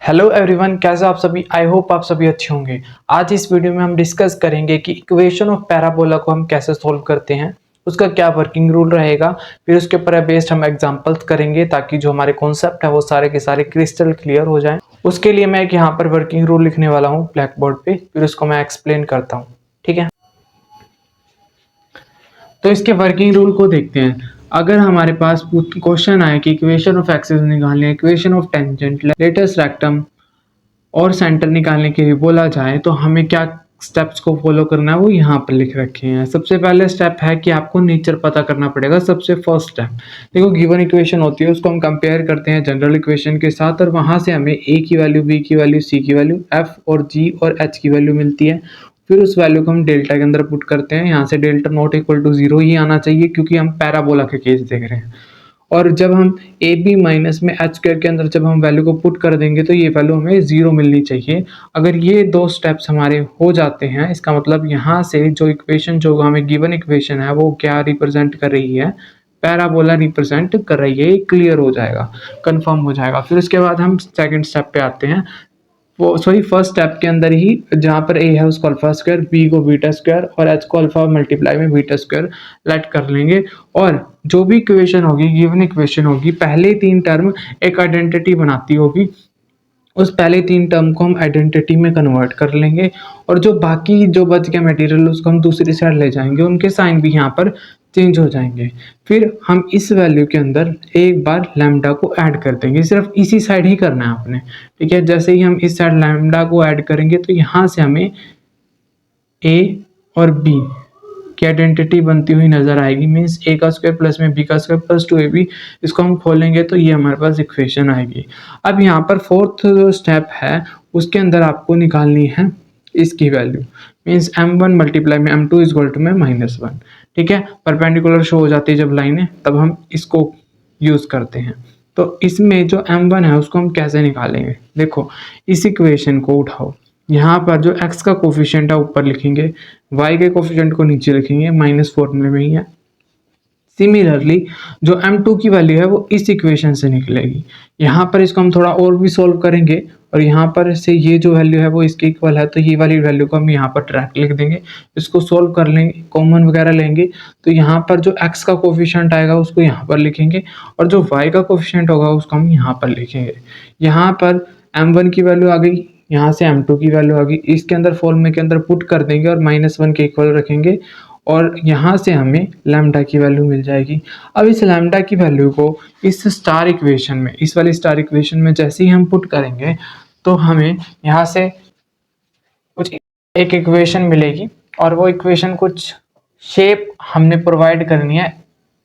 Hello everyone, कैसे आप सभी। आई होप आप सभी अच्छे होंगे। आज इस वीडियो में हम डिस्कस करेंगे कि इक्वेशन ऑफ पैराबोला को हम कैसे सॉल्व करते हैं, उसका क्या वर्किंग रूल रहेगा। फिर उसके ऊपर बेस्ड हम एग्जांपल्स करेंगे ताकि जो हमारे कॉन्सेप्ट है वो सारे के सारे क्रिस्टल क्लियर हो जाएं। उसके लिए मैं एक यहाँ पर वर्किंग रूल लिखने वाला हूँ ब्लैक बोर्ड पे, फिर उसको मैं एक्सप्लेन करता हूँ। ठीक है, तो इसके वर्किंग रूल को देखते हैं। अगर हमारे पास क्वेश्चन आए कि इक्वेशन ऑफ एक्सिस निकालने, equation of tangent, latus rectum और सेंटर निकालने के लिए बोला जाए तो हमें क्या स्टेप्स को फॉलो करना है वो यहाँ पर लिख रखे हैं। सबसे पहले स्टेप है कि आपको नेचर पता करना पड़ेगा। सबसे फर्स्ट स्टेप देखो, गिवन इक्वेशन होती है उसको हम कंपेयर करते हैं जनरल इक्वेशन के साथ, और वहाँ से हमें ए की वैल्यू, बी की वैल्यू, सी की वैल्यू, एफ और जी और एच की वैल्यू मिलती है। फिर उस वैल्यू को हम डेल्टा के अंदर पुट करते हैं। यहाँ से delta not equal to zero ही आना चाहिए क्योंकि हम पैराबोला के केस देख रहे हैं। और जब हम ए बी माइनस में एच स्क्वायर के अंदर जब हम वैल्यू को पुट कर देंगे तो ये वैल्यू हमें जीरो मिलनी चाहिए। अगर ये दो स्टेप्स हमारे हो जाते हैं, इसका मतलब यहाँ से जो इक्वेशन जो हमें गिवन इक्वेशन है वो क्या रिप्रेजेंट कर रही है, पैराबोला रिप्रेजेंट कर रही है। क्लियर हो जाएगा, कंफर्म हो जाएगा। फिर उसके बाद हम सेकंड स्टेप पे आते हैं। वो सॉरी, फर्स्ट स्टेप के अंदर ही जहाँ पर ए है उसको अल्फा स्क्वायर, बी को बीटा स्क्वायर और एच को अल्फा मल्टीप्लाई में बीटा स्क्वायर लेट कर लेंगे। और जो भी इक्वेशन होगी, गिवन इक्वेशन होगी, पहले तीन टर्म एक आइडेंटिटी बनाती होगी, उस पहले तीन टर्म को हम आइडेंटिटी में कन्वर्ट कर लेंगे। और जो बाकी जो बच गया मटेरियल उसको हम दूसरी साइड ले जाएंगे, उनके साइन भी यहाँ पर चेंज हो जाएंगे। फिर हम इस वैल्यू के अंदर एक बार लैम्डा को ऐड कर देंगे। सिर्फ इसी साइड ही करना है आपने, ठीक है। जैसे ही हम इस साइड लैम्डा को ऐड करेंगे तो यहाँ से हमें ए और बी की आइडेंटिटी बनती हुई नजर आएगी। मीन्स ए का स्क्वायर प्लस में बी का square plus two A B, इसको हम खोलेंगे तो ये हमारे पास इक्वेशन आएगी। अब यहाँ पर फोर्थ जो स्टेप है उसके अंदर आपको निकालनी है इसकी वैल्यू। मीन्स m1 मल्टीप्लाई में m2 इज इक्वल टू में -1। ठीक है, परपेंडिकुलर शो हो जाती है जब लाइनें, तब हम इसको यूज करते हैं। तो इसमें जो m1 है उसको हम कैसे निकालेंगे, देखो इस इक्वेशन को उठाओ। यहाँ पर जो x का कोफिशिएंट है ऊपर लिखेंगे, y के कोफिशिएंट को नीचे लिखेंगे, माइनस फॉर्मूले में ही है। सिमिलरली जो m2 की वैल्यू है वो इस इक्वेशन से निकलेगी। यहाँ पर इसको हम थोड़ा और भी सॉल्व करेंगे और यहाँ पर से ये जो वैल्यू है वो इसके इक्वल है, तो ये वाली वैल्यू को हम यहाँ पर डायरेक्ट लिख देंगे। इसको सॉल्व कर लेंगे, कॉमन वगैरह लेंगे, तो यहाँ पर जो x का कोफिशिएंट आएगा उसको यहाँ पर लिखेंगे और जो y का कोफिशिएंट होगा उसको हम यहाँ पर लिखेंगे। यहाँ पर m1 की वैल्यू आ गई, यहाँ से m2 की वैल्यू आ गई, इसके अंदर फॉर्मूले के अंदर पुट कर देंगे और -1 के इक्वल रखेंगे और यहाँ से हमें लैम्डा की वैल्यू मिल जाएगी। अब इस लैम्डा की वैल्यू को इस स्टार इक्वेशन में, इस वाली स्टार इक्वेशन में जैसे ही हम पुट करेंगे तो हमें यहाँ से कुछ एक इक्वेशन मिलेगी और वो इक्वेशन कुछ शेप हमने प्रोवाइड करनी है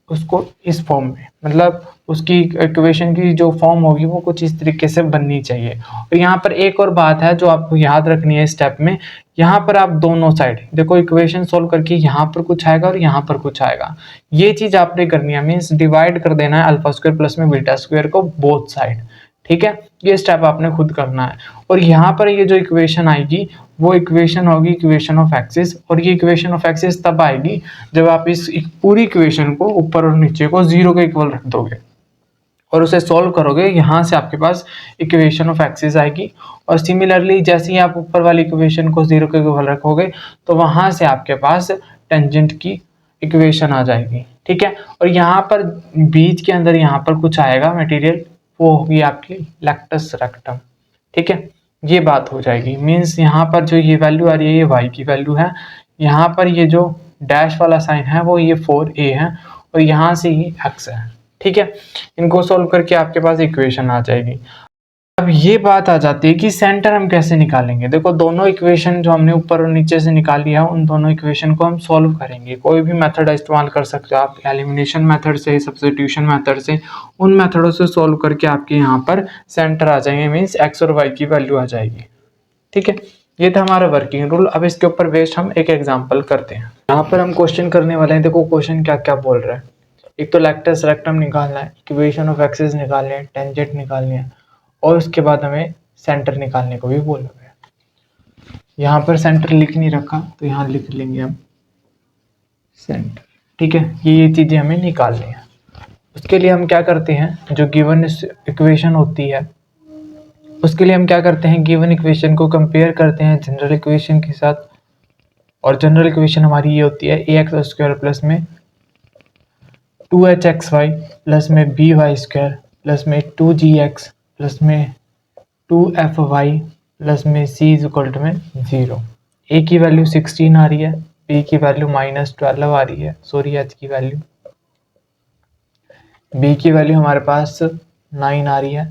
उसको इस फॉर्म में, मतलब उसकी इक्वेशन की जो फॉर्म होगी वो कुछ इस तरीके से बननी चाहिए। और यहाँ पर एक और बात है जो आपको याद रखनी है स्टेप में, यहाँ पर आप दोनों साइड देखो, इक्वेशन सॉल्व करके यहाँ पर कुछ आएगा और यहाँ पर कुछ आएगा, ये चीज आपने करनी है। मीन्स डिवाइड कर देना है अल्फा स्क्वायर प्लस में बीटा स्क्वायर को बोथ साइड, ठीक है। ये स्टेप आपने खुद करना है। और यहाँ पर ये जो इक्वेशन आएगी वो इक्वेशन होगी इक्वेशन ऑफ एक्सिस, और ये इक्वेशन ऑफ एक्सिस तब आएगी जब आप इस पूरी इक्वेशन को ऊपर और नीचे को जीरो के इक्वल रख दोगे और उसे सॉल्व करोगे। यहाँ से आपके पास इक्वेशन ऑफ एक्सिस आएगी। और सिमिलरली जैसे ही आप ऊपर वाली इक्वेशन को जीरो के इक्वल रखोगे तो वहां से आपके पास टेंजेंट की इक्वेशन आ जाएगी, ठीक है। और यहाँ पर बीच के अंदर यहाँ पर कुछ आएगा मटेरियल, वो होगी आपकी लेक्टस रेक्टम, ठीक है। ये बात हो जाएगी। मीन्स यहाँ पर जो ये वैल्यू आ रही है ये y की वैल्यू है, यहाँ पर ये जो डैश वाला साइन है वो ये 4a है और यहाँ से ये x है, ठीक है। इनको सॉल्व करके आपके पास इक्वेशन आ जाएगी। अब ये बात आ जाती है कि सेंटर हम कैसे निकालेंगे। देखो दोनों इक्वेशन जो हमने ऊपर और नीचे से निकाली है उन दोनों इक्वेशन को हम सॉल्व करेंगे। कोई भी मेथड इस्तेमाल कर सकते हो आप, एलिमिनेशन मेथड से, सब्स्टिट्यूशन मेथड से, उन मेथडों से सॉल्व करके आपके यहाँ पर सेंटर आ जाएंगे। मीन्स एक्स और वाई की वैल्यू आ जाएगी, ठीक है। ये था हमारा वर्किंग रूल। अब इसके ऊपर बेस्ड हम एक एग्जाम्पल करते हैं। यहाँ पर हम क्वेश्चन करने वाले हैं। देखो क्वेश्चन क्या क्या बोल रहा है। एक तो लेक्टस रेक्टम निकालना है, इक्वेशन ऑफ एक्सिस निकालने हैं, टेंजेंट निकालनी है और उसके बाद हमें सेंटर निकालने को भी बोला गया। यहाँ पर सेंटर लिख नहीं रखा तो यहाँ लिख लेंगे हम सेंटर, ठीक है। ये चीजें हमें निकालनी है। उसके लिए हम क्या करते हैं, जो गिवन इक्वेशन होती है उसके लिए हम क्या करते हैं, गिवन इक्वेशन को कंपेयर करते हैं जनरल इक्वेशन के साथ, और जनरल इक्वेशन हमारी ये होती है ए एक्स स्क्वायर प्लस में 2hxy प्लस में by स्क्वायर प्लस में 2gx प्लस में 2fy प्लस में c इज इक्वल टू में 0। a की वैल्यू 16 आ रही है, b की वैल्यू -12 आ रही है, सॉरी h की वैल्यू, b की वैल्यू हमारे पास 9 आ रही है,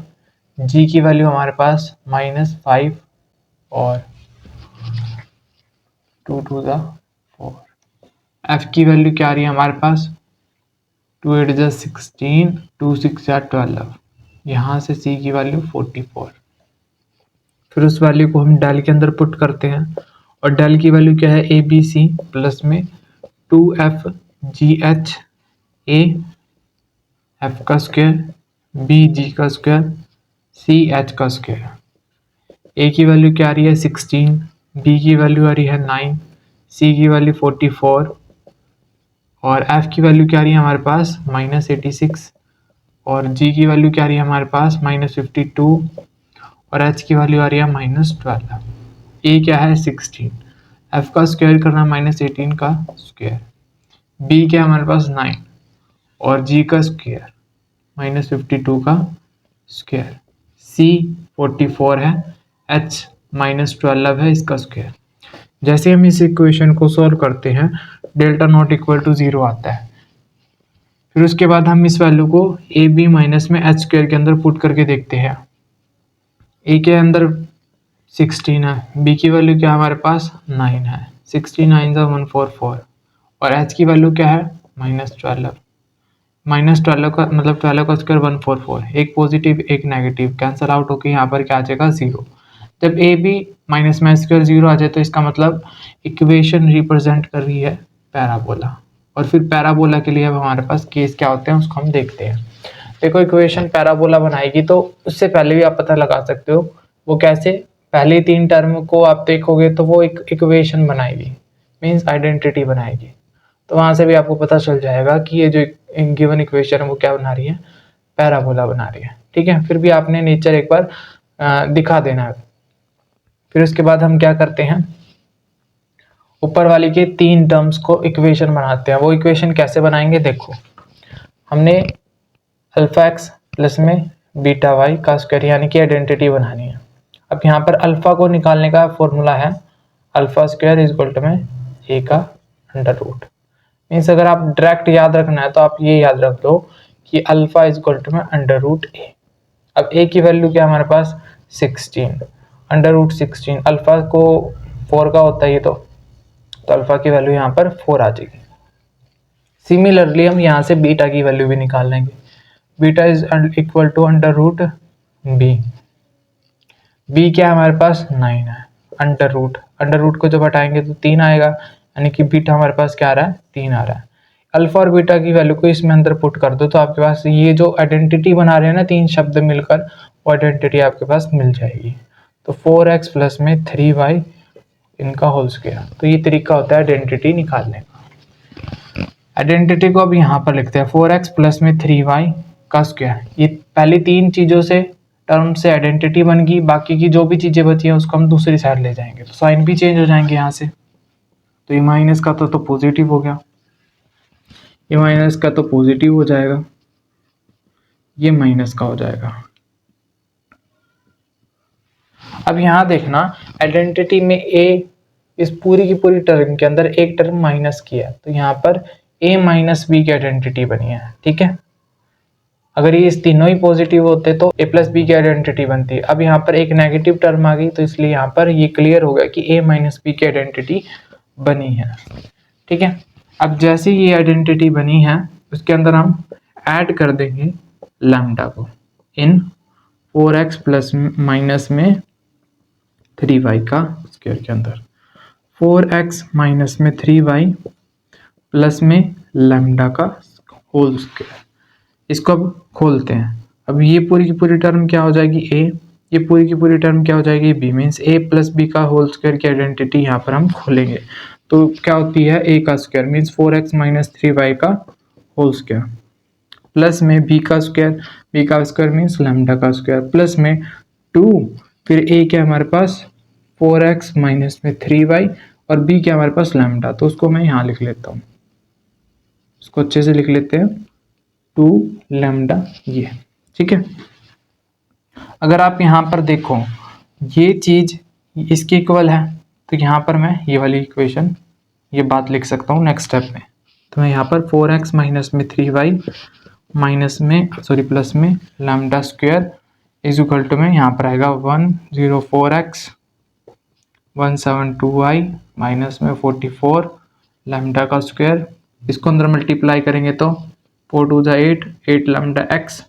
g की वैल्यू हमारे पास -5 और 2 to the 4। f की वैल्यू क्या आ रही है हमारे पास 2 8 जा 16, 2 6 जा 12, यहाँ से c की वैल्यू 44। फिर उस वैल्यू को हम डेल के अंदर पुट करते हैं, और डेल की वैल्यू क्या है ए बी सी प्लस में 2f ji H A F का स्क्वायर बी जी का स्क्वायर सी एच का स्क्वायर। ए की वैल्यू क्या आ रही है 16, बी की वैल्यू आ रही है 9, सी की वैल्यू 44 और एफ की वैल्यू क्या आ रही है हमारे पास -86 और जी की वैल्यू क्या आ रही है हमारे पास -52 और एच की वैल्यू आ रही है -12। ए क्या है 16, एफ का स्क्वायर करना -18 का स्क्वायर, बी क्या है हमारे पास 9 और जी का स्क्वायर -52 का स्क्वायर, सी 44 है, एच -12 है इसका स्क्वायर। जैसे हम इस इक्वेशन को सॉल्व करते हैं डेल्टा नॉट इक्वल टू 0 आता है। फिर उसके बाद हम इस वैल्यू को ए बी माइनस में एच स्क्वायर के अंदर पुट करके देखते हैं। ए के अंदर 16 है, बी की वैल्यू क्या हमारे पास 9 है, 69 सा 144 और एच की वैल्यू क्या है -12, -12 का मतलब 12 का स्क्वायर 144, एक पॉजिटिव एक नेगेटिव कैंसल आउट होकर यहाँ पर क्या आ जाएगा 0। जब ए बी माइनस में स्क्वायर 0 आ जाए तो इसका मतलब इक्वेशन रिप्रेजेंट कर रही है पैराबोला। और फिर पैराबोला के लिए अब हमारे पास केस क्या होते हैं उसको हम देखते हैं। देखो इक्वेशन पैराबोला बनाएगी तो उससे पहले भी आप पता लगा सकते हो वो कैसे, पहले 3 टर्म को आप देखोगे तो वो एक इक्वेशन बनाएगी, मीन्स आइडेंटिटी बनाएगी, तो वहां से भी आपको पता चल जाएगा कि ये जो गिवन इक्वेशन है वो क्या बना रही है, पैराबोला बना रही है। ठीक है, फिर भी आपने नेचर एक बार दिखा देना है। फिर उसके बाद हम क्या करते हैं, ऊपर वाली के 3 टर्म्स को इक्वेशन बनाते हैं। वो इक्वेशन कैसे बनाएंगे, देखो हमने अल्फा एक्स प्लस में बीटा वाई का स्क्वायर यानी कि आइडेंटिटी बनानी है। अब यहाँ पर अल्फा को निकालने का फॉर्मूला है alpha square is equal to में ए का अंडर रूट। मीन्स अगर आप डायरेक्ट याद रखना है तो आप ये याद रख लो कि अल्फा इज इक्वल टू में अंडर रूट ए। अब ए की वैल्यू क्या है हमारे पास 16, अंडर रूट 16, अल्फा को 4 का होता है ये तो अल्फा की वैल्यू यहाँ पर 4 आ जाएगी। सिमिलरली हम यहाँ से बीटा की वैल्यू भी निकाल लेंगे, beta is equal to under root B, B क्या है हमारे पास 9 है, अंडर रूट को जब हटाएंगे तो 3 आएगा, यानी कि बीटा हमारे पास क्या आ रहा है 3 आ रहा है। अल्फा और बीटा की वैल्यू को इसमें अंदर पुट कर दो तो आपके पास ये जो आइडेंटिटी बना रहे हैं ना 3 शब्द मिलकर, वो आइडेंटिटी आपके पास मिल जाएगी। तो 4x प्लस में 3y इनका होल स्क्वायर, तो ये तरीका होता है आइडेंटिटी निकालने का। आइडेंटिटी को अब यहाँ पर लिखते हैं 4x प्लस में 3y का स्क्वायर। ये पहली 3 चीज़ों से टर्म से आइडेंटिटी बन गई, बाकी की जो भी चीज़ें बची हैं उसको हम दूसरी साइड ले जाएंगे तो साइन भी चेंज हो जाएंगे यहाँ से। तो ये माइनस का तो पॉजिटिव हो गया, ये माइनस का तो पॉजिटिव हो जाएगा, ये माइनस का हो जाएगा। अब यहाँ देखना आइडेंटिटी में a इस पूरी की पूरी टर्म के अंदर एक टर्म माइनस किया है तो यहाँ पर a माइनस बी की आइडेंटिटी बनी है। ठीक है, अगर ये इस तीनों ही पॉजिटिव होते तो a प्लस बी की आइडेंटिटी बनती है। अब यहाँ पर एक नेगेटिव टर्म आ गई तो इसलिए यहाँ पर ये क्लियर हो गया कि a माइनस बी की आइडेंटिटी बनी है। ठीक है, अब जैसे ये आइडेंटिटी बनी है उसके अंदर हम ऐड कर देंगे लैम्डा को इन 4x प्लस माइनस में 3y का स्क्वायर के अंदर, 4x माइनस में 3y प्लस में लैम्डा का होल स्क्वायर। इसको अब खोलते हैं, अब ये पूरी की पूरी टर्म क्या हो जाएगी a, ये पूरी की पूरी टर्म क्या हो जाएगी b, means a plus B का होल स्क्वायर की आइडेंटिटी यहाँ पर हम खोलेंगे तो क्या होती है a का square means 4x minus 3y का होल स्क्वायर प्लस में b का स्क्वायर मीन्स लैम्डा का स्क्वायर प्लस में 2 फिर a क्या है हमारे पास 4x माइनस में 3y, और b क्या है हमारे पास लैम्डा, तो उसको मैं यहाँ लिख लेता हूँ, उसको अच्छे से लिख लेते हैं 2 लैम्डा ये। ठीक है, अगर आप यहाँ पर देखो ये चीज इसके इक्वल है, तो यहाँ पर मैं ये वाली इक्वेशन ये बात लिख सकता हूँ नेक्स्ट स्टेप में। तो मैं यहाँ पर 4x माइनस में 3y माइनस में प्लस में lambda square is equal to में यहाँ पर आएगा 104x 172y माइनस में 44 लैम्डा का स्क्वायर। इसको अंदर मल्टीप्लाई करेंगे तो 4 2 जा 8 8 लैम्डा x,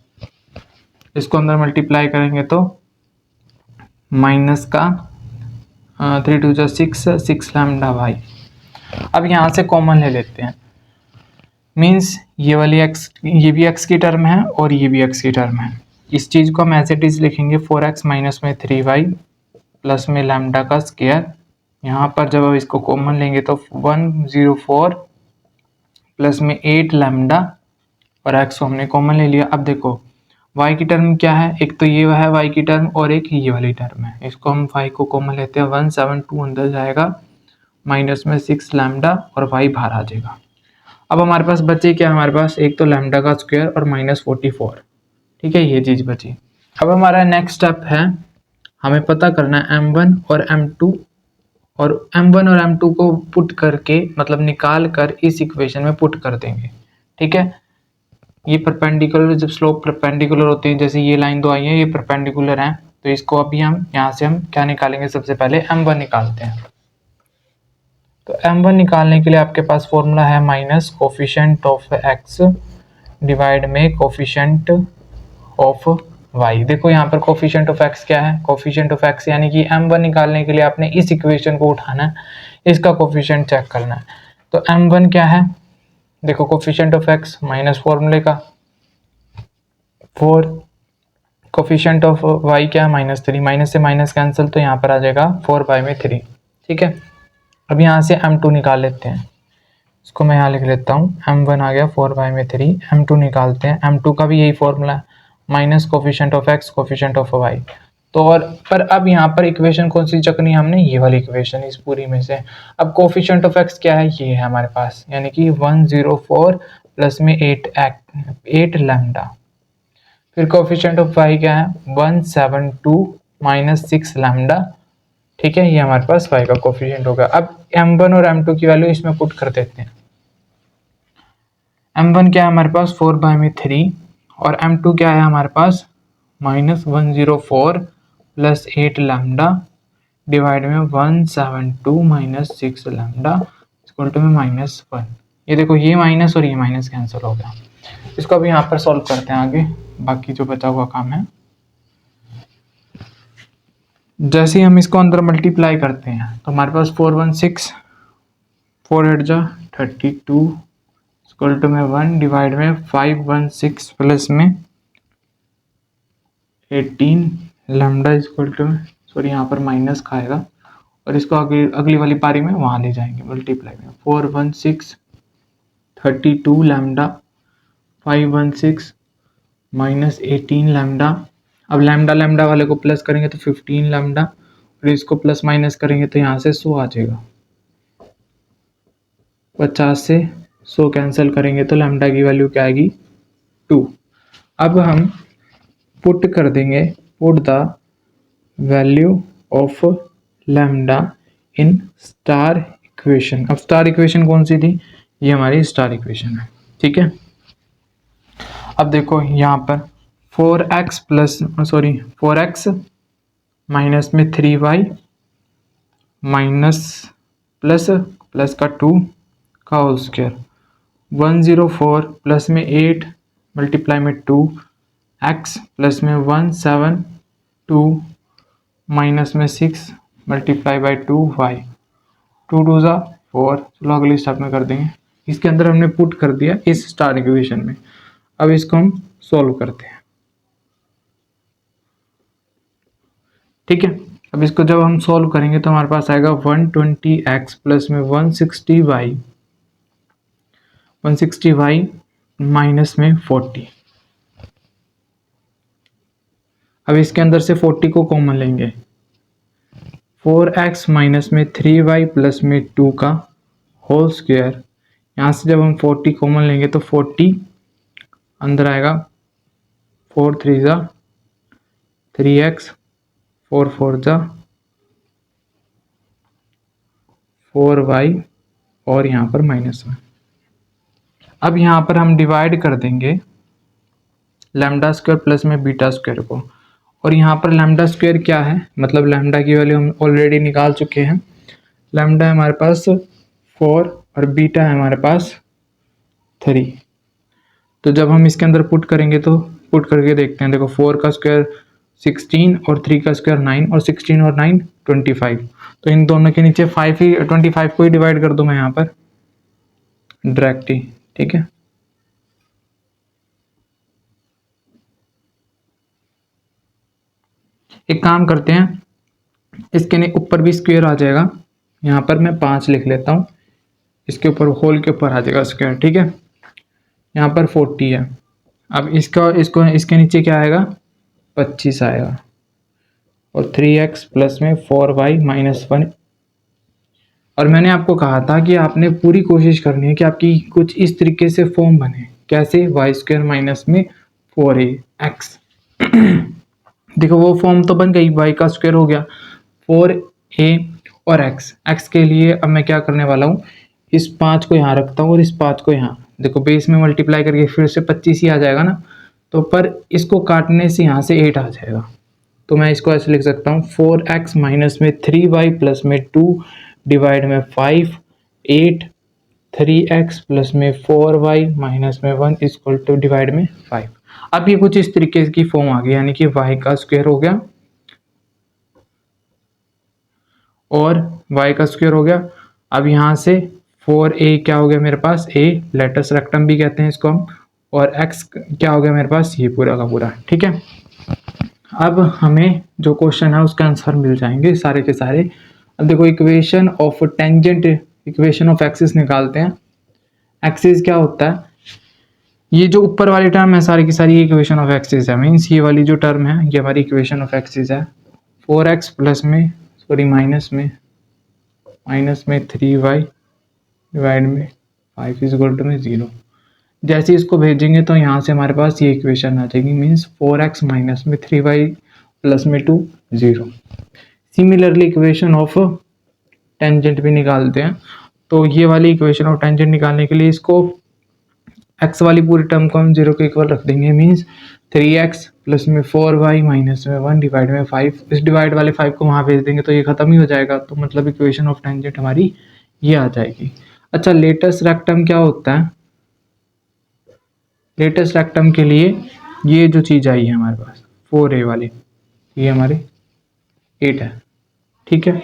इसको अंदर मल्टीप्लाई करेंगे तो माइनस का 3 2 जा 6 6 लैम्डा y। अब यहाँ से कॉमन ले लेते हैं, मीन्स ये वाली x ये भी x की टर्म है और ये भी x की टर्म है। इस चीज़ को हम एज इट इज लिखेंगे 4x माइनस में 3y प्लस में लैम्डा का स्क्वायर। यहाँ पर जब हम इसको कॉमन लेंगे तो 104 प्लस में 8 लैम्डा और x को हमने कॉमन ले लिया। अब देखो y की टर्म क्या है, एक तो ये है y की टर्म और एक ये वाली टर्म है, इसको हम y को कॉमन लेते हैं 172 अंदर जाएगा माइनस में 6 लैम्डा और y बाहर आ जाएगा। अब हमारे पास बचे क्या, हमारे पास एक तो लैम्डा का स्क्वायर और माइनस 44। ठीक है, ये चीज़ बची। अब हमारा नेक्स्ट स्टेप है, हमें पता करना है m1 और m2, और m1 और m2 को पुट करके मतलब निकाल कर इस इक्वेशन में पुट कर देंगे। ठीक है, ये परपेंडिकुलर, जब स्लोप परपेंडिकुलर होते हैं, जैसे ये लाइन दो आई है ये परपेंडिकुलर है, तो इसको अभी हम यहाँ से हम क्या निकालेंगे, सबसे पहले m1 निकालते हैं। तो m1 निकालने के लिए आपके पास फॉर्मूला है minus coefficient of x divide में कोफिशिएंट ऑफ y। देखो यहाँ पर कोफिशिएंट ऑफ x क्या है, कोफिशिएंट ऑफ x यानी कि m1 निकालने के लिए आपने इस इक्वेशन को उठाना है, इसका कोफिशिएंट चेक करना है। तो m1 क्या है, देखो कोफिशिएंट ऑफ x माइनस फॉर्मूले का 4, कोफिशिएंट ऑफ y क्या है -3, माइनस से माइनस कैंसिल, तो यहाँ पर आ जाएगा 4/3। ठीक है, अब यहाँ से m2 निकाल लेते हैं, इसको मैं यहाँ लिख लेता हूँ, m1 आ गया 4/3, m2 निकालते हैं। m2 का भी यही फॉर्मूला है minus coefficient of x coefficient of y। तो और पर अब यहाँ पर इक्वेशन कौन सी चकनी हमने, ये वाली इक्वेशन इस पूरी में से। अब कोफिशिएंट ऑफ x क्या है, ये है हमारे पास, यानी कि 104 प्लस में 8 लैम्डा। फिर कोफिशिएंट ऑफ y क्या है 172 माइनस 6 लैम्डा। ठीक है, ये हमारे पास y का कोफिशिएंट होगा। अब m1 और m2 की वैल्यू इसमें पुट कर देते हैं। m1 क्या है हमारे पास 4/3 और m2 क्या है हमारे पास -104 प्लस 8 लैम्डा डिवाइड में 172 माइनस 6 लैम्डा इक्वल टू में -1। ये देखो ये माइनस और ये माइनस कैंसिल हो गया। इसको अभी यहाँ पर सॉल्व करते हैं, आगे बाकी जो बचा हुआ काम है। जैसे ही हम इसको अंदर मल्टीप्लाई करते हैं तो हमारे पास 416 4 8 जा 32 इक्वल टू में 1 डिवाइड में 516 प्लस में 18 लैम्डा इक्वल टू में, सॉरी यहाँ पर माइनस खाएगा और इसको अगली वाली पारी में वहाँ ले जाएंगे मल्टीप्लाई में। 416 32 लैम्डा 516 माइनस 18 लैम्डा। अब लैम्डा लैम्डा वाले को प्लस करेंगे तो 15 लैम्डा, और इसको प्लस माइनस करेंगे तो यहाँ से 100 आ जाएगा। 50 से 100 कैंसिल करेंगे तो लैम्डा की वैल्यू क्या आएगी 2। अब हम पुट कर देंगे, put the value of lambda in star equation. अब स्टार इक्वेशन कौन सी थी, ये हमारी स्टार इक्वेशन है। ठीक है, अब देखो यहाँ पर 4x माइनस में 3y माइनस प्लस का 2 का होल स्क्वायर 104 प्लस में 8 मल्टीप्लाई में 2 x प्लस में 172 माइनस में 6 मल्टीप्लाई बाई 2 y 2 2 ज़ा 4। चलो अगली स्टेप में कर देंगे। इसके अंदर हमने पुट कर दिया इस स्टार इक्वेशन में। अब इसको हम सॉल्व करते हैं। ठीक है, अब इसको जब हम सॉल्व करेंगे तो हमारे पास आएगा 120x प्लस में 160y माइनस में 40। अब इसके अंदर से 40 को कॉमन लेंगे 4x माइनस में 3y प्लस में 2 का होल स्क्वायर। यहाँ से जब हम 40 कॉमन लेंगे तो 40 अंदर आएगा, 4 3 जा 3x, 4 4 जा 4y और यहाँ पर -1। अब यहाँ पर हम डिवाइड कर देंगे लैम्डा स्क्वायर प्लस में बीटा स्क्वायर को, और यहाँ पर लैम्डा स्क्वायर क्या है, मतलब लैम्डा की वैल्यू हम ऑलरेडी निकाल चुके हैं। लैम्डा है हमारे पास 4 और बीटा है हमारे पास 3। तो जब हम इसके अंदर पुट करेंगे तो पुट करके देखते हैं। देखो 4 का स्क्वायर 16 और 3 का स्क्वायर 9 और 16 और 9 25। तो इन दोनों के नीचे 5 ही 25 को ही डिवाइड कर दूंगा यहाँ पर डायरेक्ट ही, ठीक है। एक काम करते हैं, इसके ऊपर भी स्क्वायर आ जाएगा, यहाँ पर मैं 5 लिख लेता हूँ, इसके ऊपर होल के ऊपर आ जाएगा स्क्वायर, ठीक है। यहाँ पर 40 है। अब इसके नीचे क्या आएगा, 25 आएगा और 3x प्लस में 4y माइनस 1। और मैंने आपको कहा था कि आपने पूरी कोशिश करनी है कि आपकी कुछ इस तरीके से फॉर्म बने। कैसे, वाई स्क्वायर माइनस में 4ax। देखो वो फॉर्म तो बन गई, y का स्क्वायर हो गया 4a और x के लिए अब मैं क्या करने वाला हूँ, इस 5 को यहाँ रखता हूँ और इस 5 को यहाँ, देखो बेस में मल्टीप्लाई करके फिर से 25 ही आ जाएगा ना, तो पर इसको काटने से यहाँ से 8 आ जाएगा। तो मैं इसको ऐसे लिख सकता हूँ 4x माइनस में 3y प्लस में 2 डिवाइड में 5 8 3x प्लस में 4y माइनस में 1 इक्वल टू डिवाइड में 5। अब ये कुछ इस तरीके की फॉर्म आ गई, यानी कि y का स्क्वायर हो गया और y का स्क्वायर हो गया। अब यहाँ से 4a क्या हो गया मेरे पास, a लेटस रेक्टम भी कहते हैं इसको हम, और x क्या हो गया मेरे पास, ये पूरा का पूरा, ठीक है। अब हमें जो क्वेश्चन है उसका आंसर मिल जाएंगे सारे के सारे। अब देखो equation of tangent, equation of axis निकालते हैं। एक्सिस क्या होता है, ये जो ऊपर वाली टर्म है सारी की सारी इक्वेशन ऑफ एक्सिस है, मीन्स ये वाली जो टर्म है ये हमारी इक्वेशन ऑफ एक्सिस है। 4x प्लस में सॉरी माइनस में 3y डिवाइड में 5 इज इक्वल टू में 0। जैसे इसको भेजेंगे तो यहाँ से हमारे पास ये इक्वेशन आ जाएगी, मीन्स 4x माइनस में 3y प्लस में 2 0। सिमिलरली इक्वेशन ऑफ टेंजेंट भी निकालते हैं। तो ये वाली इक्वेशन ऑफ टेंजेंट निकालने के लिए इसको x वाली पूरी टर्म को हम 0 के इक्वल रख देंगे, मीन्स 3x प्लस में 4y माइनस में 1 डिवाइड में 5। इस डिवाइड वाले 5 को वहाँ भेज देंगे तो ये खत्म ही हो जाएगा। तो मतलब इक्वेशन ऑफ टेंजेंट हमारी ये आ जाएगी। अच्छा, लेटेस्ट रेक्टम क्या होता है, लेटेस्ट रेक्टम के लिए ये जो चीज़ आई है हमारे पास 4a वाली, ये हमारे 8 है, ठीक है।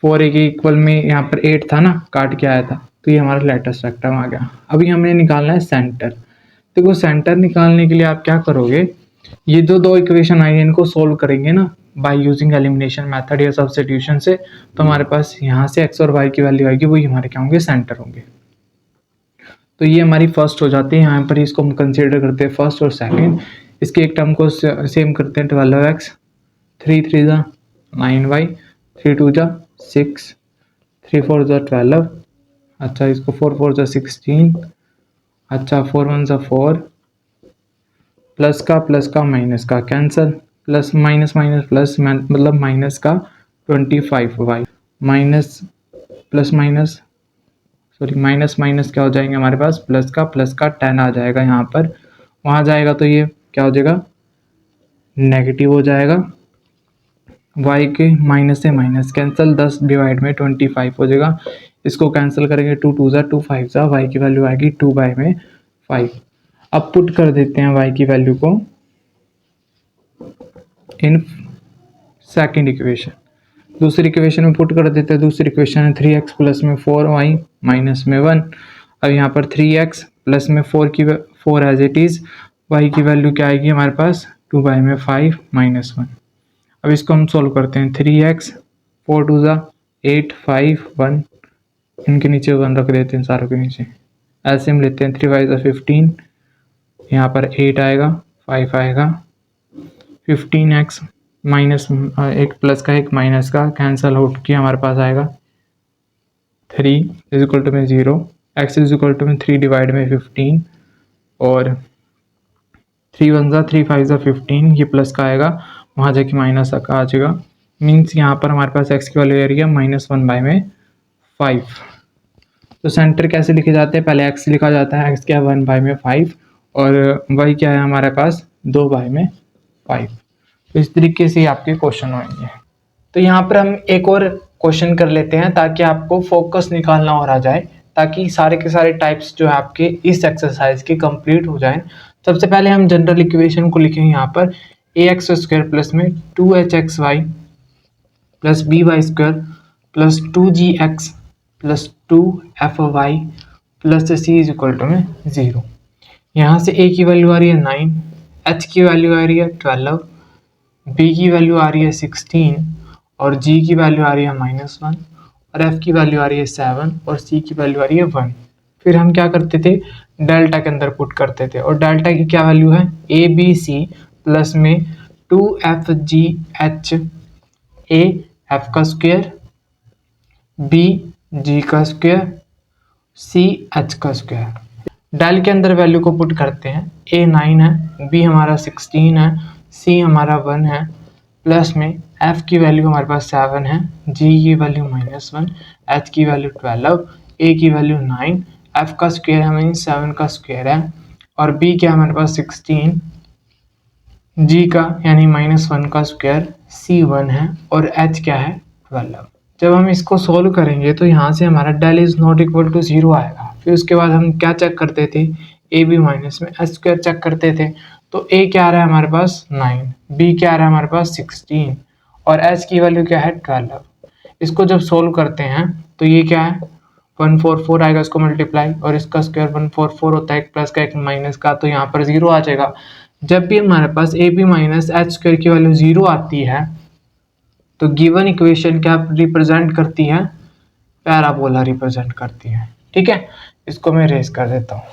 4a के इक्वल में यहाँ पर 8 था ना, काट के आया था, तो ये हमारा लेटेस्ट रेक्टम आ गया। अभी हमें निकालना है सेंटर। देखो सेंटर निकालने के लिए आप क्या करोगे, ये जो दो इक्वेशन आई है इनको सोल्व करेंगे ना बाय यूजिंग एलिमिनेशन मेथड या सब्स्टिट्यूशन से, तो हमारे पास यहाँ से x और y की वैल्यू आएगी, वही हमारे क्या होंगे, सेंटर होंगे। तो ये हमारी फर्स्ट हो जाती है, यहाँ पर इसको हम कंसीडर करते हैं फर्स्ट और सेकंड। इसके एक टर्म को सेम करते हैं 12x, 3 3 जा 9y, 3 2 जा 6, 3 4 जा 12। अच्छा, इसको 4 4 जा 16। अच्छा, 4 1 जा 4, प्लस का माइनस का cancel, plus minus minus plus मतलब माइनस का 25y minus plus minus sorry minus minus क्या हो जाएंगे हमारे पास, प्लस का 10 आ जाएगा यहाँ पर, वहाँ जाएगा तो ये क्या हो जाएगा, नेगेटिव हो जाएगा। y के माइनस से माइनस कैंसिल, 10 डिवाइड में 25 हो जाएगा। इसको कैंसिल करेंगे, 2 2 जा 2 5 जा, y की वैल्यू आएगी 2/5। अब पुट कर देते हैं y की वैल्यू को इन सेकेंड इक्वेशन, दूसरी इक्वेशन में पुट कर देते हैं। दूसरी इक्वेशन है 3x प्लस में 4y माइनस में 1। अब यहाँ पर 3x प्लस में 4 एज इट इज़, y की वैल्यू क्या आएगी हमारे पास, 2/5 माइनस 1। अब इसको हम सोल्व करते हैं, 3x 4 2 जा 8 5 1, इनके नीचे 1 रख देते हैं सारों के नीचे। ऐसे हम लेते हैं 3 5 जा 15, यहाँ पर 8 आएगा, 5 आएगा, 15x माइनस एक प्लस का एक माइनस का कैंसल आउट किया, हमारे पास आएगा 3 इज इक्वल टू में 0, एक्स इज इक्वल टू में 3 डिवाइड में 15 और 3 1 ज़ा 3 5 ज़ा 15, ये प्लस का आएगा, वहाँ जाके माइनस का आ जाएगा। मीन्स यहाँ पर हमारे पास एक्स की वैल्यू आ रही है -1/5। तो सेंटर कैसे लिखे जाते हैं, पहले एक्स लिखा जाता है, एक्स क्या है 1/5 और वाई क्या है हमारे पास 2/5। तो इस तरीके से आपके क्वेश्चन होंगे। तो यहाँ पर हम एक और क्वेश्चन कर लेते हैं ताकि आपको फोकस निकालना और आ जाए, ताकि सारे के सारे टाइप्स जो है आपके इस एक्सरसाइज के कंप्लीट हो जाएं। सबसे पहले हम जनरल इक्वेशन को लिखेंगे यहाँ पर ax² प्लस में 2hxy plus by² plus 2gx plus 2fy plus c is equal to में 0। यहाँ से a की वैल्यू आ रही है 9, h की वैल्यू आ रही है 12, b की वैल्यू आ रही है 16 और g की वैल्यू आ रही है -1 और f की वैल्यू आ रही है 7 और c की वैल्यू आ रही है 1। फिर हम क्या करते थे, डेल्टा के अंदर पुट करते थे और डेल्टा की क्या वैल्यू है ए बी सी प्लस में 2fgh, a f का स्क्वायर, b g का स्क्वायर, c h का स्क्वायर। डेल के अंदर वैल्यू को पुट करते हैं, a 9 है, b हमारा 16 है, c हमारा 1 है, प्लस में f की वैल्यू हमारे पास 7 है, g की वैल्यू -1, h की वैल्यू 12, a की वैल्यू 9, f का स्क्वायर है मीन 7 का स्क्वायर है और b क्या हमारे पास 16, g का यानी -1 का स्क्वायर, c 1 है और h क्या है 12। जब हम इसको सोल्व करेंगे तो यहाँ से हमारा del is not equal to 0 आएगा। फिर उसके बाद हम क्या चेक करते थे, ए बी माइनस में एच स्क्वायर चेक करते थे। तो ए क्या आ रहा है हमारे पास 9, बी क्या आ रहा है हमारे पास 16 और एच की वैल्यू क्या है 12। इसको जब सोल्व करते हैं तो ये क्या है 144 आएगा, इसको मल्टीप्लाई और इसका स्क्वायर 144 होता है, एक प्लस का एक माइनस का, तो यहाँ पर 0 आ जाएगा। जब भी हमारे पास a b minus h square की वैल्यू 0 आती है तो गिवन इक्वेशन क्या रिप्रेजेंट करती है, पैराबोला रिप्रेजेंट करती है। ठीक है, इसको मैं रेज कर देता हूँ।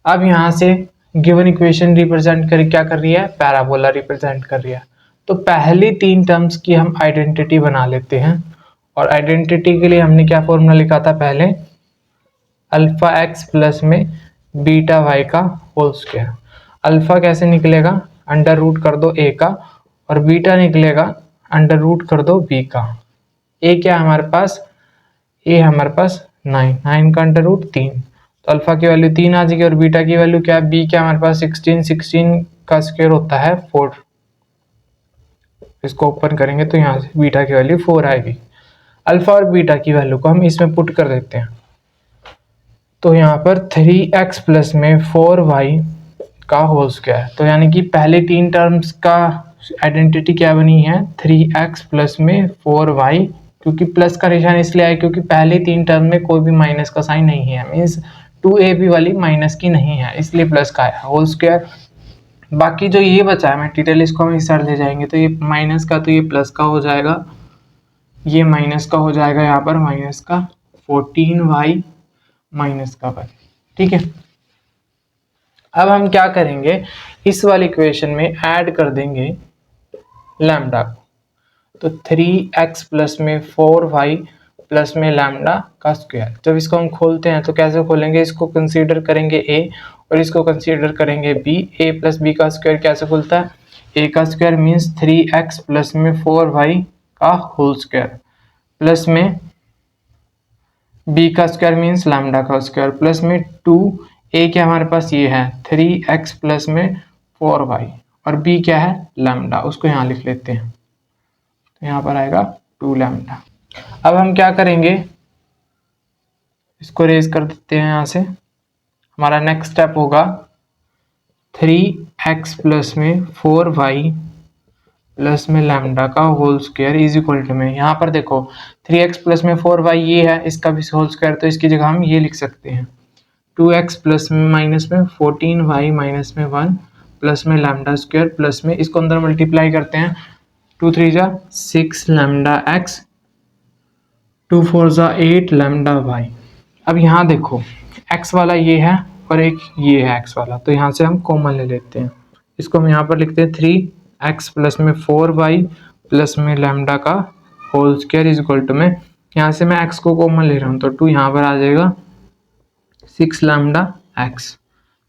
अब यहाँ से गिवन इक्वेशन रिप्रेजेंट कर क्या कर रही है, पैराबोला रिप्रेजेंट कर रही है। तो पहली 3 टर्म्स की हम आइडेंटिटी बना लेते हैं और आइडेंटिटी के लिए हमने क्या फॉर्मूला लिखा था पहले, अल्फा एक्स प्लस में बीटा वाई का होल स्क्वायर। अल्फा कैसे निकलेगा, अंडर रूट कर दो ए का और बीटा निकलेगा अंडर रूट कर दो बी का। ए क्या है हमारे पास, ए हमारे पास 9 का अंडर रूट 3, तो अल्फा की वैल्यू 3 आ जाएगी और बीटा की वैल्यू क्या है, बी क्या हमारे पास 16 का स्क्वायर होता है 4। इसको ओपन करेंगे तो यहाँ से बीटा की वैल्यू 4 आएगी। अल्फा और बीटा की वैल्यू को हम इसमें पुट कर देते हैं तो यहाँ पर 3x प्लस में 4y का होल स्क्वायर। तो यानी कि पहले 3 टर्म्स का आइडेंटिटी क्या बनी है 3x प्लस में 4y, क्योंकि प्लस का निशान इसलिए आया क्योंकि पहले 3 टर्म में कोई भी माइनस का साइन नहीं है, मीन्स 2ab वाली माइनस की नहीं है, इसलिए प्लस का आया होल स्क्वायर। बाकी जो ये बचा है मटेरियल इसको हम इस साइड ले जाएंगे तो ये माइनस का तो ये प्लस का हो जाएगा, ये माइनस का हो जाएगा, यहाँ पर माइनस का 14y माइनस का 1। ठीक है, अब हम क्या करेंगे, इस वाली इक्वेशन में ऐड कर देंगे लैम्डा को। तो 3x प्लस में 4y प्लस में लैम्डा का स्क्वायर। जब इसको हम खोलते हैं तो कैसे खोलेंगे, इसको कंसीडर करेंगे a और इसको कंसीडर करेंगे b। a प्लस b का स्क्वायर कैसे खुलता है, a का स्क्वायर मीन्स 3x प्लस में 4y का होल स्क्वायर प्लस में b का स्क्वायर मीन्स लैम्डा का स्क्वायर प्लस में 2, a क्या हमारे पास ये है 3x प्लस में 4y और b क्या है लैम्डा, उसको यहाँ लिख लेते हैं तो यहाँ पर आएगा 2 लैम्डा। अब हम क्या करेंगे, इसको रेज कर देते हैं यहाँ से। हमारा नेक्स्ट स्टेप होगा 3x प्लस में 4y प्लस में लैम्डा का whole square is equal to में, यहाँ पर देखो 3x प्लस में 4y ये है, इसका भी होल स्क्वायर, तो इसकी जगह हम ये लिख सकते हैं 2x प्लस में माइनस में 14y माइनस में 1 प्लस में लैम्डा स्क्वायर प्लस में इसको अंदर मल्टीप्लाई करते हैं 2 3 जा 6 लैम्डा x, 2 4 जा 8 लैम्डा y। अब यहाँ देखो x वाला ये है और एक ये है x वाला, तो यहाँ से हम कॉमन ले लेते हैं, इसको हम यहाँ पर लिखते हैं एक्स प्लस में 4y प्लस में लैम्डा का whole square is equal to में, यहाँ से मैं एक्स को कॉमन ले रहा हूँ तो 2 यहाँ पर आ जाएगा 6 लैम्डा एक्स।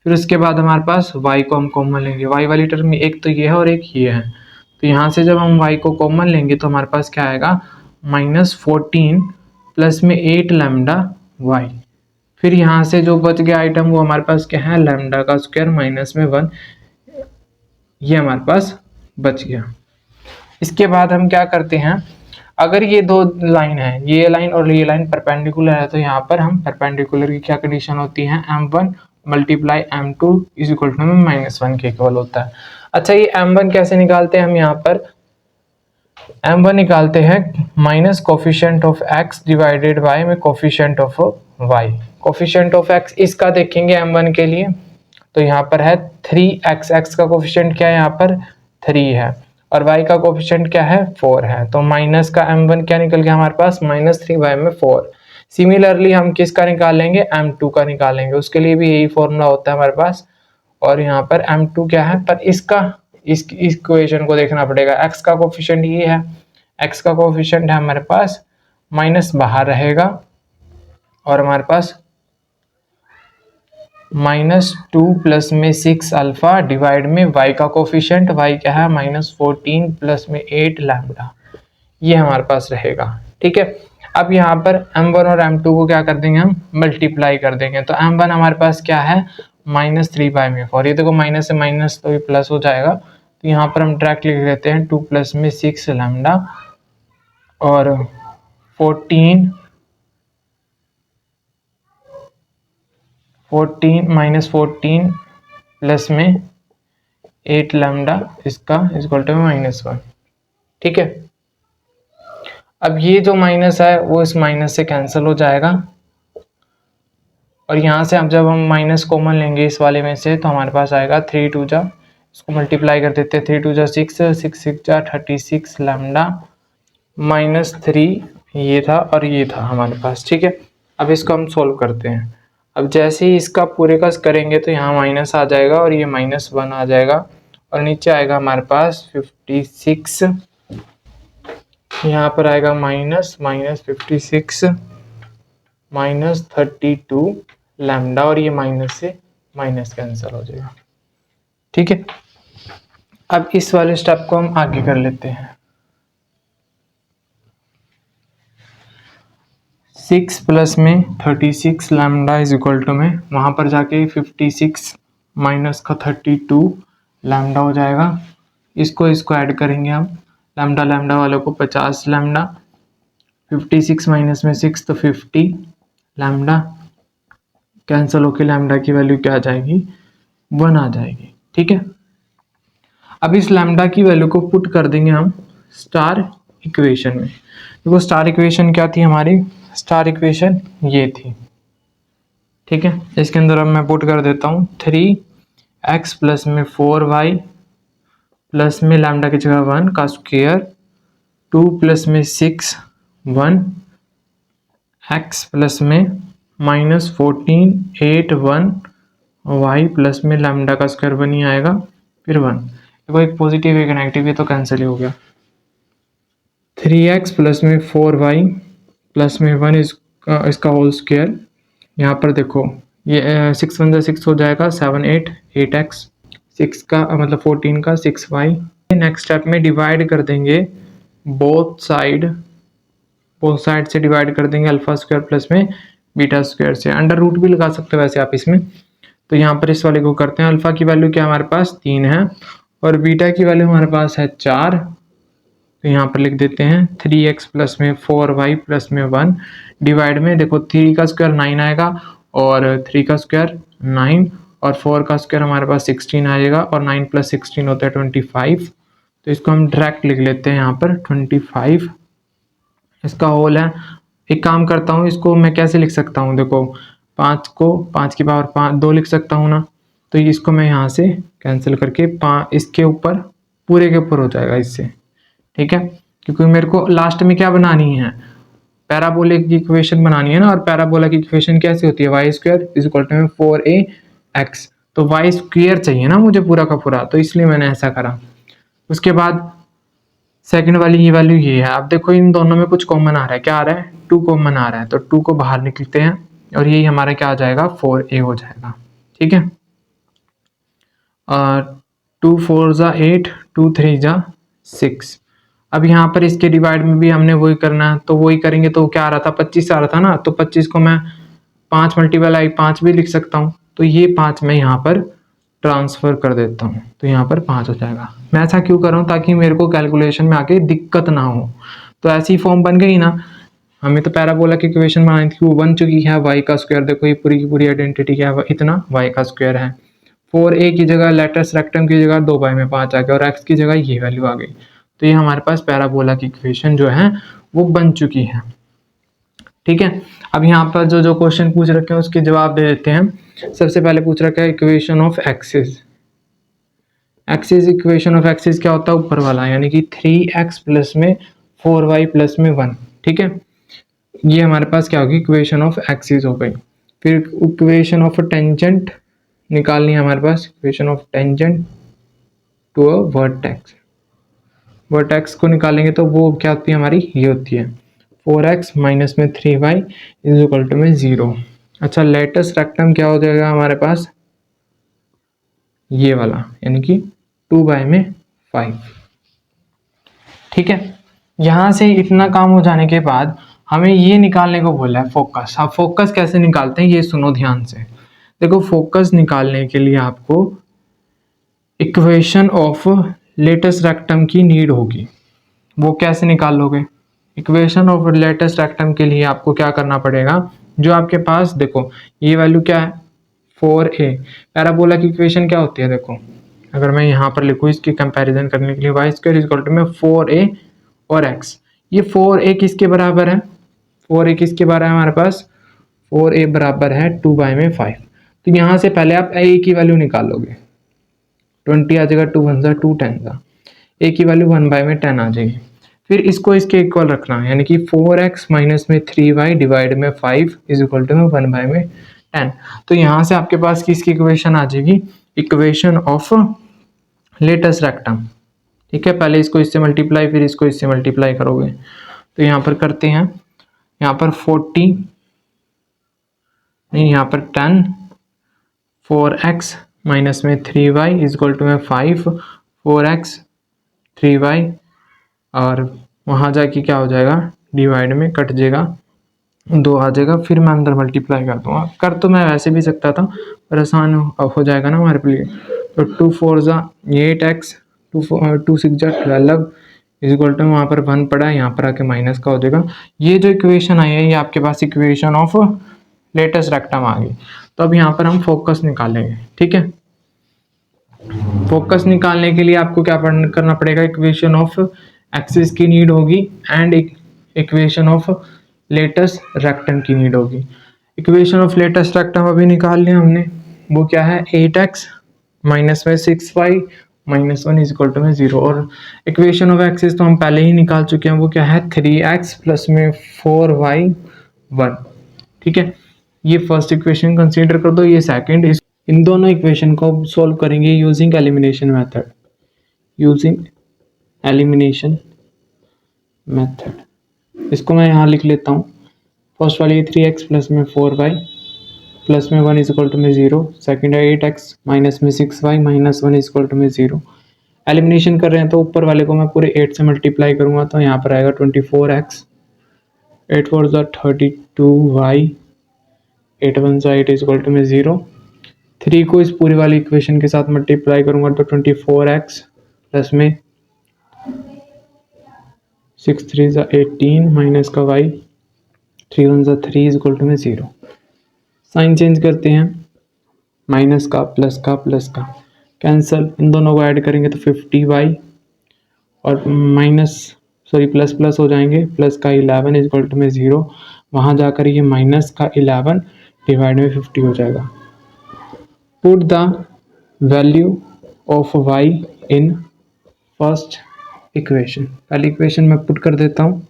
फिर उसके बाद हमारे पास y को हम कॉमन लेंगे, y वाली टर्म में एक तो ये है और एक ये है, तो यहाँ से जब हम y को कॉमन लेंगे तो हमारे पास क्या आएगा -14 प्लस में 8 लैम्डा y। फिर यहाँ से जो बच गया आइटम वो हमारे पास क्या है, लैम्डा का स्क्वायर माइनस में 1, ये हमारे पास बच गया। इसके बाद हम क्या करते हैं, अगर ये दो लाइन है, ये लाइन और ये लाइन परपेंडिकुलर है, तो यहाँ पर हम परपेंडिकुलर की क्या कंडीशन होती है, m1 multiply m2 is equal to -1 के इक्वल होता है। अच्छा, ये m1 कैसे निकालते हैं हम, यहाँ पर m1 निकालते हैं minus coefficient of x divided by में coefficient of y। Coefficient of x इसका देखेंगे m1 के लिए, तो यहाँ पर है 3x, x का कोफिशिएंट क्या है यहाँ पर 3 है, और y का कोफिशिएंट क्या है 4 है, तो माइनस का m1 क्या निकल गया हमारे पास -3y में 4। सिमिलरली हम किसका निकालेंगे, m2 का निकालेंगे, उसके लिए भी यही फॉर्मूला होता है हमारे पास। और यहाँ पर m2 क्या है, पर इसका इस इक्वेशन को देखना पड़ेगा, x का कोफिशिएंट ये है, x का कोफिशिएंट है हमारे पास माइनस बाहर रहेगा, और हमारे पास -2 प्लस में 6 अल्फा डिवाइड में y का कोफिशिएंट, y क्या है -14 प्लस में 8 लैम्डा, ये हमारे पास रहेगा। ठीक है, अब यहाँ पर m1 और m2 को क्या कर देंगे, हम मल्टीप्लाई कर देंगे, तो m1 हमारे पास क्या है -3/4, ये देखो माइनस से माइनस तो ये प्लस हो जाएगा, तो यहाँ पर हम डायरेक्ट लिख लेते हैं 2 प्लस में 6 लैम्डा और 14 प्लस में 8 लैम्डा इसका इक्वल टू -1। ठीक है, अब ये जो माइनस है वो इस माइनस से कैंसिल हो जाएगा, और यहाँ से अब जब हम माइनस कॉमन लेंगे इस वाले में से, तो हमारे पास आएगा 3 2 जा, इसको मल्टीप्लाई कर देते हैं, 3 2 जा 6, 6 6 जा 36 लैम्डा -3 ये था और ये था हमारे पास। ठीक है, अब इसको हम सोल्व करते हैं। अब जैसे ही इसका पूरे का करेंगे तो यहाँ माइनस आ जाएगा और ये -1 आ जाएगा, और नीचे आएगा हमारे पास 56, यहाँ पर आएगा -56 -32 लैम्डा, और ये माइनस से माइनस कैंसिल हो जाएगा। ठीक है, अब इस वाले स्टेप को हम आगे कर लेते हैं। 6 प्लस में 36 लैम्डा इज इक्वल टू में, वहाँ पर जाके 56 माइनस का 32 लैम्डा हो जाएगा, इसको ऐड करेंगे हम, लैम्डा लैम्डा वालों को 50 लैम्डा, 56 माइनस में 6 तो 50 लैम्डा, कैंसिल होके लैम्डा की वैल्यू क्या आ जाएगी 1 आ जाएगी। ठीक है, अब इस लैम्डा की वैल्यू को पुट कर देंगे हम स्टार इक्वेशन में। देखो स्टार इक्वेशन क्या थी हमारी, स्टार इक्वेशन ये थी। ठीक है, इसके अंदर अब मैं पुट कर देता हूँ 3x प्लस में 4y प्लस में लैम्डा की जगह 1 का स्क्वायर, 2 प्लस में 6 1 x प्लस में -14 8 1 y प्लस में लैम्डा का स्क्वायर 1 ही आएगा, फिर 1। देखो एक पॉजिटिव एक नेगेटिव, ये तो कैंसिल ही हो गया। 3x प्लस में 4y प्लस में 1 इसका होल स्क्वायर, यहाँ पर देखो ये 6 1 6 हो जाएगा, 7 8 8x, 6 का मतलब 14 का 6y। नेक्स्ट स्टेप में डिवाइड कर देंगे बोथ साइड से डिवाइड कर देंगे अल्फा स्क्वायर प्लस में बीटा स्क्वायर से, अंडर रूट भी लगा सकते हो वैसे आप इसमें। तो यहाँ पर इस वाले को करते हैं, अल्फा की वैल्यू क्या हमारे पास 3 है और बीटा की वैल्यू हमारे पास है 4, तो यहाँ पर लिख देते हैं 3x प्लस में 4y प्लस में 1 डिवाइड में, देखो 3 का स्क्वायर 9 आएगा और 3 का स्क्वायर 9 और 4 का स्क्वायर हमारे पास 16 आएगा, और 9 प्लस 16 होता है 25, तो इसको हम डायरेक्ट लिख लेते हैं यहाँ पर 25 इसका होल है। एक काम करता हूँ, इसको मैं कैसे लिख सकता हूँ, देखो 5 को 5 की पावर 2 लिख सकता हूँ ना, तो इसको मैं यहाँ से कैंसिल करके इसके ऊपर पूरे के ऊपर हो जाएगा इससे। ठीक है, क्योंकि मेरे को लास्ट में क्या बनानी है, पैराबोला की इक्वेशन बनानी है ना, और पैराबोला की इक्वेशन कैसे होती है, Y square is equal to 4ax, तो वाई स्क्वायर चाहिए ना मुझे पूरा का पूरा, तो इसलिए मैंने ऐसा करा। उसके बाद सेकंड वाली ये वैल्यू ये है। अब देखो इन दोनों में कुछ कॉमन आ रहा है, क्या आ रहा है, 2 कॉमन आ रहा है, तो 2 को बाहर निकलते हैं और यही हमारा क्या आ जाएगा, 4a हो जाएगा। ठीक है, 2 4 ज़ा 8, 2 3 ज़ा 6। अब यहाँ पर इसके डिवाइड में भी हमने वही करना है, तो वही करेंगे। तो क्या आ रहा था, 25 आ रहा था ना, तो 25 को मैं 5 मल्टीप्लाई 5 भी लिख सकता हूँ, तो ये 5 मैं यहाँ पर ट्रांसफ़र कर देता हूँ, तो यहाँ पर 5 हो जाएगा। मैं ऐसा क्यों कर रहा हूँ, ताकि मेरे को कैलकुलेशन में आके दिक्कत ना हो। तो ऐसी फॉर्म बन गई ना। हमें तो पैराबोला की इक्वेशन बनाई थी, वो बन चुकी है। y का स्क्वायर, देखो ये पूरी की पूरी आइडेंटिटी क्या है, इतना y का स्क्वायर है। 4a की जगह लेटेस्ट रेक्टम की जगह 2 में 5 आ गया और x की जगह ये वैल्यू आ गई। तो ये हमारे पास पैराबोला की इक्वेशन जो है वो बन चुकी है। ठीक है, अब यहाँ पर जो क्वेश्चन पूछ रखे हैं उसके जवाब दे देते हैं। सबसे पहले पूछ रखा है equation of axis. Axis, equation of axis क्या होता है, ऊपर वाला, यानी कि 3x प्लस में 4y प्लस में 1। ठीक है, ये हमारे पास क्या होगी, इक्वेशन ऑफ एक्सिस हो गई। फिर इक्वेशन ऑफ टेंजेंट निकालनी है हमारे पास, equation of tangent to a vertex. Vertex को निकालेंगे तो वो क्या होती है हमारी, ये होती है 4x माइनस में 3y इज इक्वल टू में 0। अच्छा, लेटेस्ट रेक्टम क्या हो जाएगा हमारे पास, ये वाला, यानी कि 2 में 5। ठीक है, यहाँ से इतना काम हो जाने के बाद हमें ये निकालने को बोला है फोकस। अब फोकस कैसे निकालते हैं ये सुनो ध्यान से। देखो फोकस निकालने के लिए आपको इक्वेशन ऑफ लेटेस्ट रेक्टम की नीड होगी। वो कैसे निकाल लोगे, इक्वेशन ऑफ लेटेस्ट रेक्टम के लिए आपको क्या करना पड़ेगा, जो आपके पास देखो ये वैल्यू क्या है 4a। पैराबोला की इक्वेशन क्या होती है, देखो अगर मैं यहाँ पर लिखूँ इसकी कंपैरिजन करने के लिए, Y square is equal to में 4a और x। ये 4a किसके बराबर है, 4a किसके बराबर है हमारे पास, 4a बराबर है 2 में 5। तो यहाँ से पहले आप a की वैल्यू निकालोगे, 20 आ जाएगा, 2 1 2 10 ज़ा, a की वैल्यू 1 में 10 आ जाएगी। फिर इसको इसके इक्वल रखना है, यानी कि 4x माइनस में 3y डिवाइड में 5 इज इक्वल टू में 1 में 10। तो यहाँ से आपके पास किसकी इक्वेशन आ जाएगी, इक्वेशन ऑफ लेटेस्ट रेक्टम। ठीक है, पहले इसको इससे मल्टीप्लाई फिर इसको इससे मल्टीप्लाई करोगे, तो यहाँ पर करते हैं, यहाँ पर 40 नहीं, यहाँ पर 10, 4x माइनस में 3y इज इक्वल टू में 5, 4x 3y, और वहाँ जाके क्या हो जाएगा, डिवाइड में कट जाएगा, 2 आ जाएगा, फिर मैं अंदर मल्टीप्लाई कर दूँगा। कर तो मैं वैसे भी सकता था पर आसान हो जाएगा ना हमारे लिए। तो 2 4 ज़ा 8x, 2 6 ज़ा 12 इज इक्वल टू, वहाँ पर 1 पड़ा है, यहाँ पर आके माइनस का हो जाएगा। ये जो इक्वेशन आई है ये आपके पास इक्वेशन ऑफ लेटेस्ट रेक्टम आ गई। तो अब यहाँ पर हम फोकस निकालेंगे। ठीक है, फोकस निकालने के लिए आपको क्या करना पड़ेगा, इक्वेशन ऑफ एक्सिस की नीड होगी and equation of latus rectum की नीड होगी। इक्वेशन ऑफ लेटेस्ट रेक्टम अभी निकाल लिया हमने, वो क्या है 8x माइनस में 6y minus 1 is equal to में 0। और इक्वेशन ऑफ एक्सिस तो हम पहले ही निकाल चुके हैं, वो क्या है 3x प्लस में 4y 1। ठीक है, ये फर्स्ट इक्वेशन कंसीडर कर दो, ये सेकंड। इन दोनों इक्वेशन को सॉल्व करेंगे using elimination method, using elimination method. इसको मैं यहाँ लिख लेता हूँ। फर्स्ट वाली 3x प्लस में 4y प्लस में 1 इज इक्वल टू में 0। सेकेंड है 8x माइनस में 6y minus 1 is equal to में 0। एलिमिनेशन कर रहे हैं तो ऊपर वाले को मैं पूरे 8 से मल्टीप्लाई करूँगा, तो यहाँ पर आएगा 24x, 8 4 ज़ा 32y, 8 1 ज़ा 8 इज इक्वल टू में 0। 3 को इस पूरी वाली इक्वेशन के साथ मल्टीप्लाई करूंगा तो 24x प्लस में 6 3 ज़ा 18 माइनस का y, 3 1 ज़ा 3 इज इक्वल टू में 0। साइन चेंज करते हैं, माइनस का प्लस का कैंसल, इन दोनों को ऐड करेंगे तो 50y और प्लस प्लस हो जाएंगे, प्लस का 11 इज इक्वल टू में 0। वहाँ जाकर ये माइनस का 11 डिवाइड में 50 हो जाएगा। Put the value of y in first equation। पहली इक्वेशन में पुट कर देता हूँ,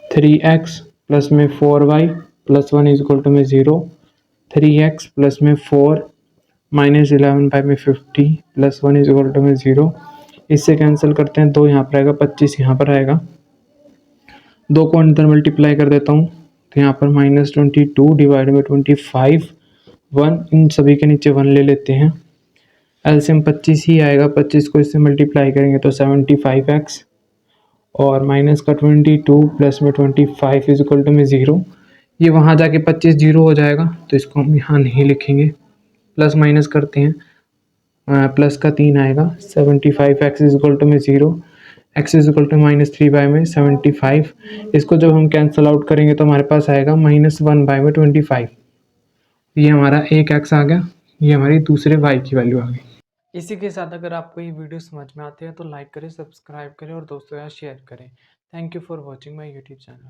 3x प्लस में 4y plus 1 is equal to में 0। 3x प्लस में 4 माइनस 11 में 50 प्लस 1 इज इक्वल टू में 0। इससे कैंसिल करते हैं, 2 यहाँ पर आएगा, 25 यहाँ पर आएगा। 2 को अंदर मल्टीप्लाई कर देता हूँ, तो यहाँ पर -22 डिवाइड में 25, 1, इन सभी के नीचे 1 ले लेते हैं। एलसीएम 25 ही आएगा, 25 को इससे मल्टीप्लाई करेंगे तो 75x, और माइनस का 22 प्लस में 25 इज इक्वल टू में 0। ये वहाँ जाके 25 0 हो जाएगा, तो इसको हम यहाँ नहीं लिखेंगे, प्लस माइनस करते हैं। प्लस का 3 आएगा, 75x इज इक्वल टू में 0, x is equal to -3 by में 75। इसको जब हम कैंसिल आउट करेंगे तो हमारे पास आएगा -1 बाय में 25। ये हमारा एक x आ गया, ये हमारी दूसरे y की वैल्यू आ गई। इसी के साथ अगर आपको ये वीडियो समझ में आते हैं तो लाइक करें, सब्सक्राइब करें और दोस्तों यार शेयर करें। Thank you for watching my YouTube channel.